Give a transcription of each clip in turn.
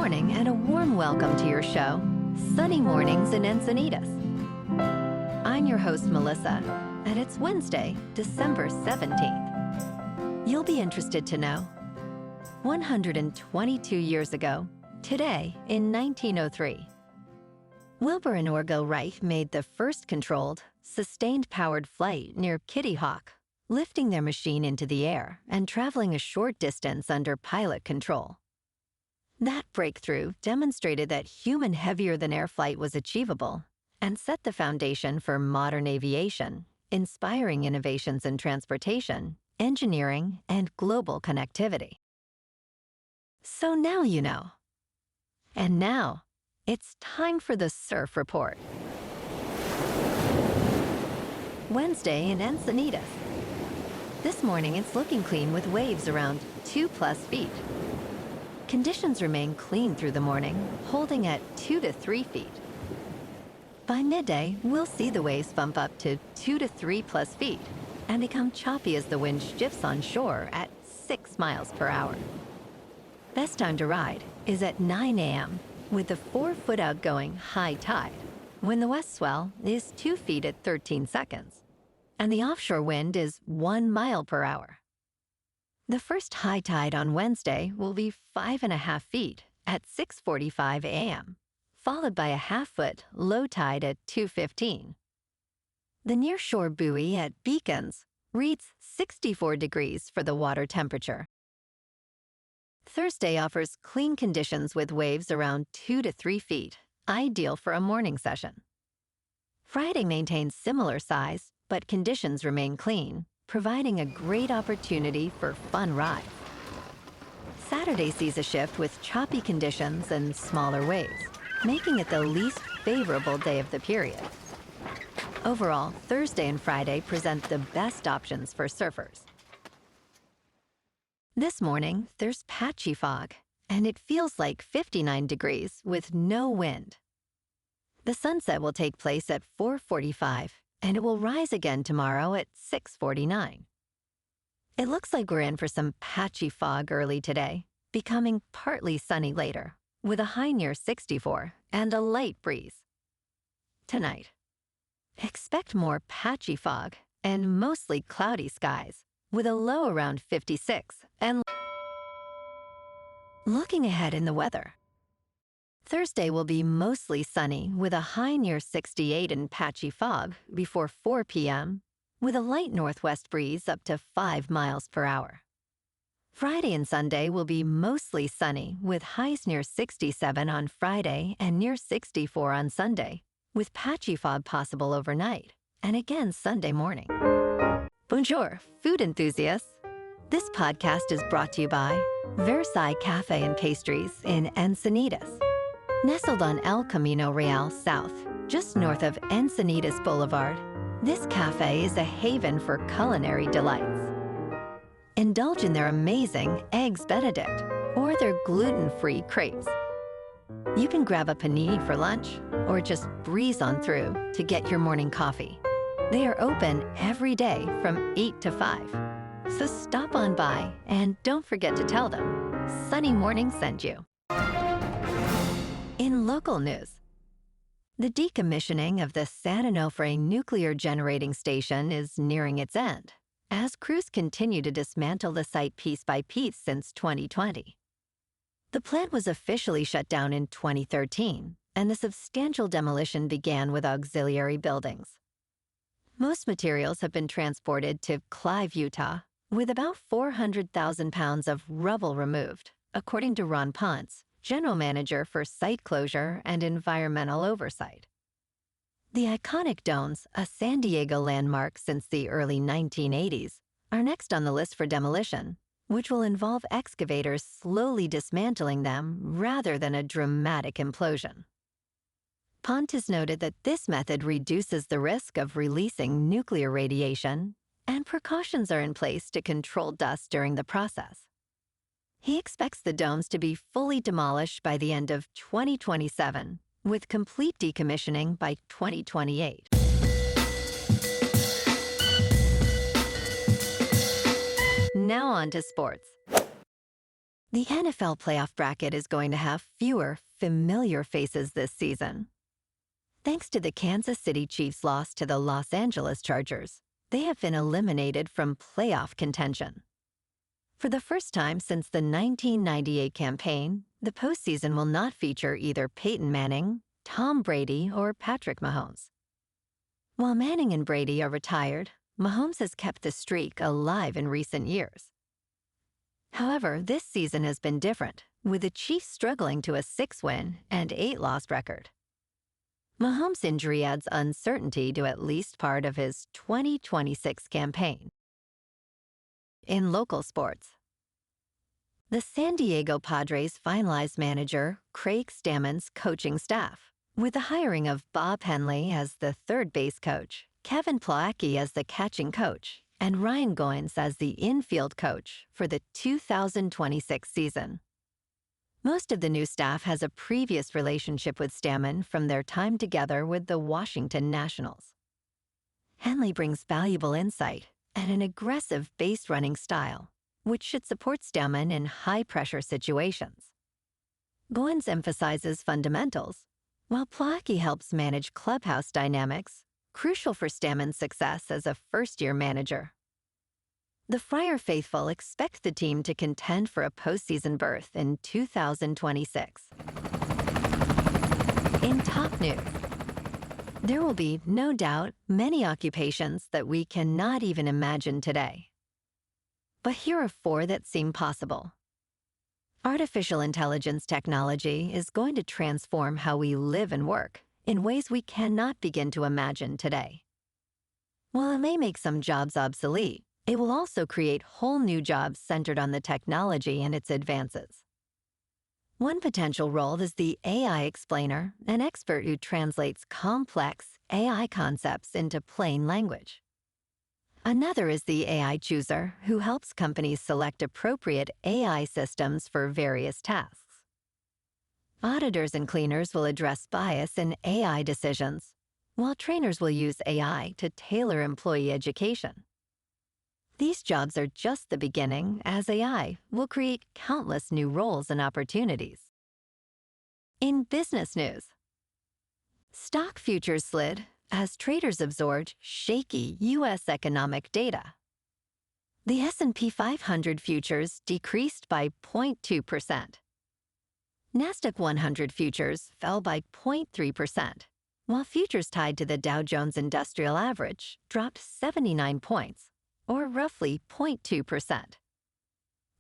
morning and a warm welcome to your show, Sunny Mornings in Encinitas. I'm your host, Melissa, and it's Wednesday, December 17th. You'll be interested to know, 122 years ago, today in 1903, Wilbur and Orville Wright made the first controlled, sustained-powered flight near Kitty Hawk, lifting their machine into the air and traveling a short distance under pilot control. That breakthrough demonstrated that human heavier-than-air flight was achievable and set the foundation for modern aviation, inspiring innovations in transportation, engineering, and global connectivity. So now you know. And now, it's time for the Surf Report. Wednesday in Encinitas. This morning it's looking clean with waves around 2+ feet. Conditions remain clean through the morning, holding at 2 to 3 feet. By midday, we'll see the waves bump up to 2 to 3+ feet and become choppy as the wind shifts on shore at 6 miles per hour. Best time to ride is at 9 a.m. with the 4-foot outgoing high tide, when the west swell is 2 feet at 13 seconds, and the offshore wind is 1 mile per hour. The first high tide on Wednesday will be 5.5 feet at 6:45 a.m., followed by a half-foot low tide at 2:15. The nearshore buoy at Beacons reads 64 degrees for the water temperature. Thursday offers clean conditions with waves around 2 to 3 feet, ideal for a morning session. Friday maintains similar size, but conditions remain clean, providing a great opportunity for fun rides. Saturday sees a shift with choppy conditions and smaller waves, making it the least favorable day of the period. Overall, Thursday and Friday present the best options for surfers. This morning, there's patchy fog, and it feels like 59 degrees with no wind. The sunset will take place at 4:45, and it will rise again tomorrow at 6:49. It looks like we're in for some patchy fog early today, becoming partly sunny later, with a high near 64 and a light breeze. Tonight, expect more patchy fog and mostly cloudy skies, with a low around 56 and looking ahead in the weather. Thursday will be mostly sunny with a high near 68 and patchy fog before 4 p.m., with a light northwest breeze up to 5 miles per hour. Friday and Sunday will be mostly sunny with highs near 67 on Friday and near 64 on Sunday, with patchy fog possible overnight and again Sunday morning. Bonjour, food enthusiasts. This podcast is brought to you by Versailles Cafe and Pastries in Encinitas. Nestled on El Camino Real South, just north of Encinitas Boulevard, this cafe is a haven for culinary delights. Indulge in their amazing Eggs Benedict or their gluten-free crepes. You can grab a panini for lunch or just breeze on through to get your morning coffee. They are open every day from 8 to 5. So stop on by and don't forget to tell them Sunny Morning sent you. In local news, the decommissioning of the San Onofre nuclear generating station is nearing its end, as crews continue to dismantle the site piece by piece since 2020. The plant was officially shut down in 2013, and the substantial demolition began with auxiliary buildings. Most materials have been transported to Clive, Utah, with about 400,000 pounds of rubble removed, according to Ron Ponce, General Manager for Site Closure and Environmental Oversight. The iconic domes, a San Diego landmark since the early 1980s, are next on the list for demolition, which will involve excavators slowly dismantling them rather than a dramatic implosion. Pontus noted that this method reduces the risk of releasing nuclear radiation, and precautions are in place to control dust during the process. He expects the domes to be fully demolished by the end of 2027, with complete decommissioning by 2028. Now on to sports. The NFL playoff bracket is going to have fewer familiar faces this season. Thanks to the Kansas City Chiefs' loss to the Los Angeles Chargers, they have been eliminated from playoff contention. For the first time since the 1998 campaign, the postseason will not feature either Peyton Manning, Tom Brady, or Patrick Mahomes. While Manning and Brady are retired, Mahomes has kept the streak alive in recent years. However, this season has been different, with the Chiefs struggling to a 6-win and 8-loss record. Mahomes' injury adds uncertainty to at least part of his 2026 campaign. In local sports, the San Diego Padres finalized manager Craig Stammen's coaching staff, with the hiring of Bob Henley as the third base coach, Kevin Plawecki as the catching coach, and Ryan Goins as the infield coach for the 2026 season. Most of the new staff has a previous relationship with Stammen from their time together with the Washington Nationals. Henley brings valuable insight and an aggressive base-running style, which should support Stammen in high-pressure situations. Goins emphasizes fundamentals, while Plawecki helps manage clubhouse dynamics, crucial for Stammen's success as a first-year manager. The Friar faithful expect the team to contend for a postseason berth in 2026. In top news, there will be, no doubt, many occupations that we cannot even imagine today. But here are 4 that seem possible. Artificial intelligence technology is going to transform how we live and work in ways we cannot begin to imagine today. While it may make some jobs obsolete, it will also create whole new jobs centered on the technology and its advances. One potential role is the AI explainer, an expert who translates complex AI concepts into plain language. Another is the AI chooser, who helps companies select appropriate AI systems for various tasks. Auditors and cleaners will address bias in AI decisions, while trainers will use AI to tailor employee education. These jobs are just the beginning, as AI will create countless new roles and opportunities. In business news, stock futures slid as traders absorbed shaky U.S. economic data. The S&P 500 futures decreased by 0.2%. NASDAQ 100 futures fell by 0.3%, while futures tied to the Dow Jones Industrial Average dropped 79 points, or roughly 0.2%.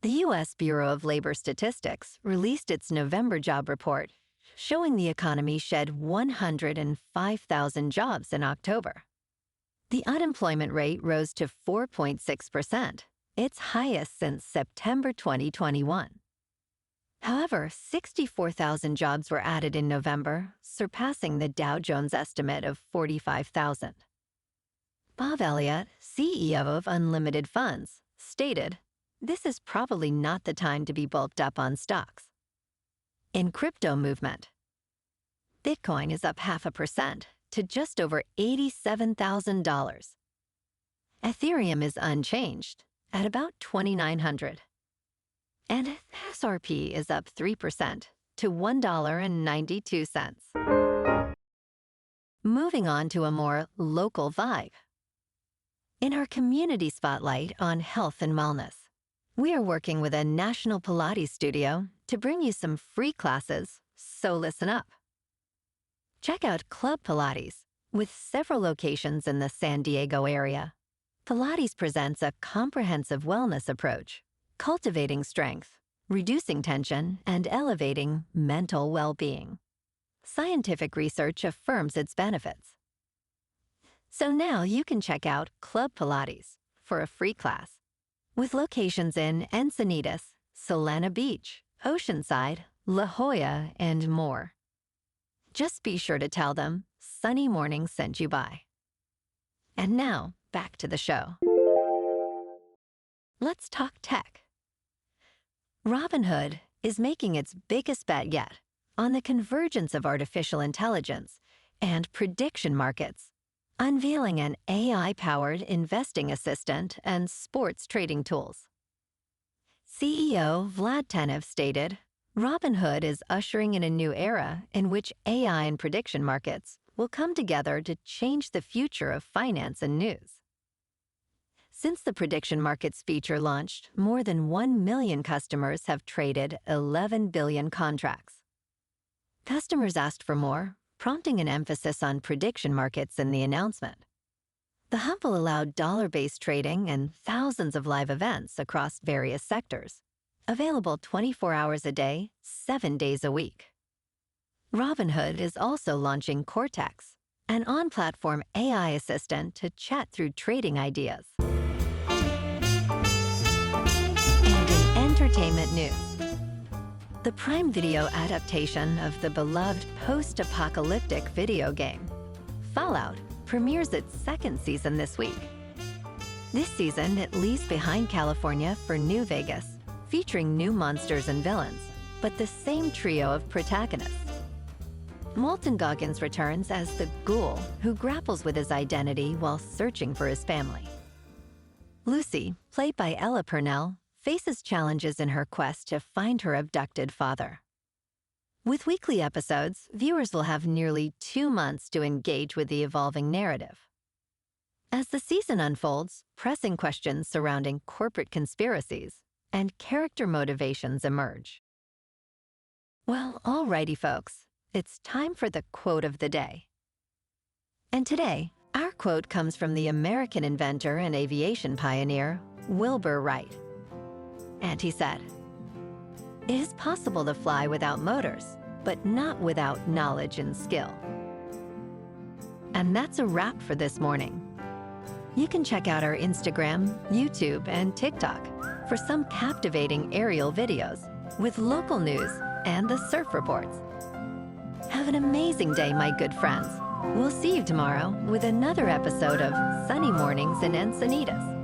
The U.S. Bureau of Labor Statistics released its November job report, showing the economy shed 105,000 jobs in October. The unemployment rate rose to 4.6%, its highest since September 2021. However, 64,000 jobs were added in November, surpassing the Dow Jones estimate of 45,000. Bob Elliott, CEO of Unlimited Funds, stated, "This is probably not the time to be bulked up on stocks." In crypto movement, Bitcoin is up 0.5% to just over $87,000. Ethereum is unchanged at about $2,900. And SRP is up 3% to $1.92. Moving on to a more local vibe. In our community spotlight on health and wellness, we are working with a national Pilates studio to bring you some free classes, so listen up. Check out Club Pilates, with several locations in the San Diego area. Pilates presents a comprehensive wellness approach, cultivating strength, reducing tension, and elevating mental well-being. Scientific research affirms its benefits. So now you can check out Club Pilates for a free class, with locations in Encinitas, Solana Beach, Oceanside, La Jolla, and more. Just be sure to tell them Sunny Morning sent you by. And now, back to the show. Let's talk tech. Robinhood is making its biggest bet yet on the convergence of artificial intelligence and prediction markets, unveiling an AI-powered investing assistant and sports trading tools. CEO Vlad Tenev stated, Robinhood is ushering in a new era in which AI and prediction markets will come together to change the future of finance and news. Since the prediction markets feature launched, more than 1 million customers have traded 11 billion contracts. Customers asked for more, prompting an emphasis on prediction markets in the announcement. The hub will allow dollar-based trading and thousands of live events across various sectors, available 24 hours a day, 7 days a week. Robinhood is also launching Cortex, an on-platform AI assistant to chat through trading ideas. And in entertainment news, the Prime Video adaptation of the beloved post-apocalyptic video game, Fallout, premieres its second season this week. This season, it leaves behind California for New Vegas, featuring new monsters and villains, but the same trio of protagonists. Walton Goggins returns as the Ghoul, who grapples with his identity while searching for his family. Lucy, played by Ella Purnell, faces challenges in her quest to find her abducted father. With weekly episodes, viewers will have nearly 2 months to engage with the evolving narrative. As the season unfolds, pressing questions surrounding corporate conspiracies and character motivations emerge. Well, alrighty folks, it's time for the quote of the day. And today, our quote comes from the American inventor and aviation pioneer, Wilbur Wright. And he said, "It is possible to fly without motors, but not without knowledge and skill." And that's a wrap for this morning. You can check out our Instagram, YouTube, and TikTok for some captivating aerial videos with local news and the surf reports. Have an amazing day, my good friends. We'll see you tomorrow with another episode of Sunny Mornings in Encinitas.